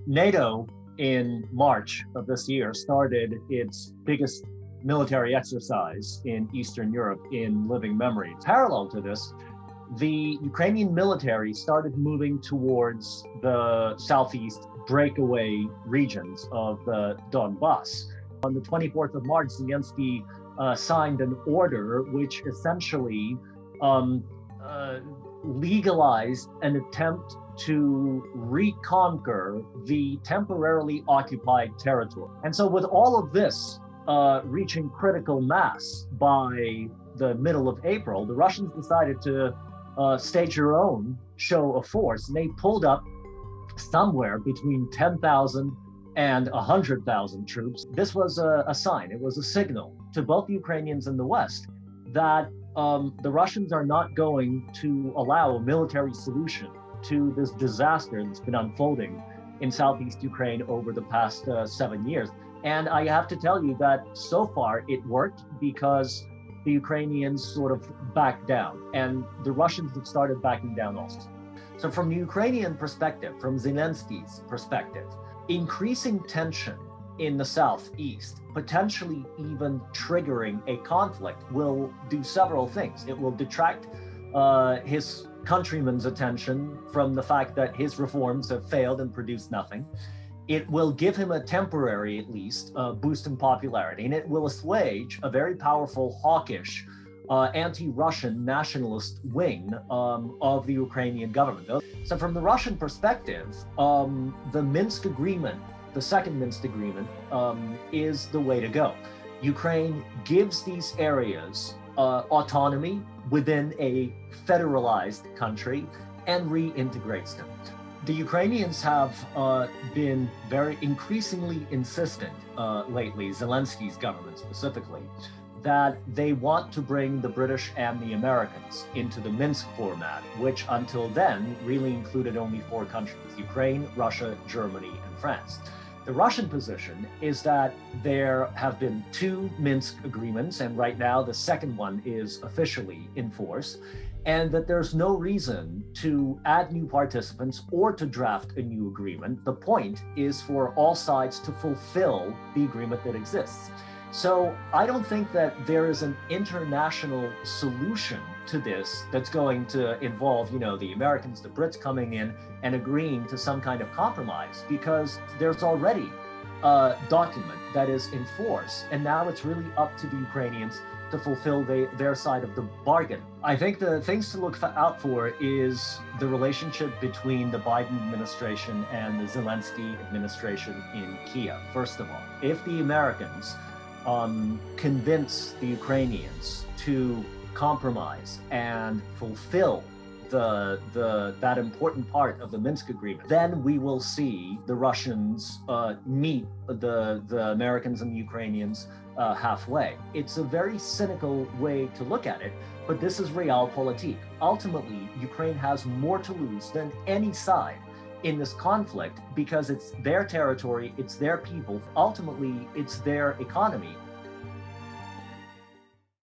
NATO in March of this year started its biggest military exercise in Eastern Europe in living memory. Parallel to this, the Ukrainian military started moving towards the southeast breakaway regions of the Donbass. On the 24th of March, Zelensky signed an order which essentially legalized an attempt to reconquer the temporarily occupied territory. And so with all of this reaching critical mass by the middle of April, the Russians decided to stage their own show of force, and they pulled up somewhere between 10,000 and 100,000 troops. This was a sign, it was a signal to both the Ukrainians and the West that the Russians are not going to allow a military solution to this disaster that's been unfolding in southeast Ukraine over the past 7 years. And I have to tell you that so far it worked, because the Ukrainians sort of backed down, and the Russians have started backing down also. So from the Ukrainian perspective, from Zelensky's perspective, increasing tension in the southeast, potentially even triggering a conflict, will do several things. It will detract his countrymen's attention from the fact that his reforms have failed and produced nothing. It will give him a temporary, at least, boost in popularity, and it will assuage a very powerful, hawkish, anti-Russian nationalist wing of the Ukrainian government. So from the Russian perspective, the Minsk agreement, the second Minsk agreement, is the way to go. Ukraine gives these areas autonomy within a federalized country and reintegrates them. The Ukrainians have been very increasingly insistent lately, Zelensky's government specifically, that they want to bring the British and the Americans into the Minsk format, which until then really included only 4 countries: Ukraine, Russia, Germany, and France. The Russian position is that there have been 2 Minsk agreements, and right now the second one is officially in force, and that there's no reason to add new participants or to draft a new agreement. The point is for all sides to fulfill the agreement that exists. So I don't think that there is an international solution to this that's going to involve, the Americans, the Brits coming in and agreeing to some kind of compromise, because there's already a document that is in force, and now it's really up to the Ukrainians to fulfill their side of the bargain. I think the things to look out for is the relationship between the Biden administration and the Zelensky administration in Kiev. First of all, if the Americans convince the Ukrainians to compromise and fulfill that important part of the Minsk agreement, then we will see the Russians meet the Americans and the Ukrainians halfway. It's a very cynical way to look at it, but this is realpolitik. Ultimately, Ukraine has more to lose than any side in this conflict, because it's their territory, it's their people, ultimately it's their economy.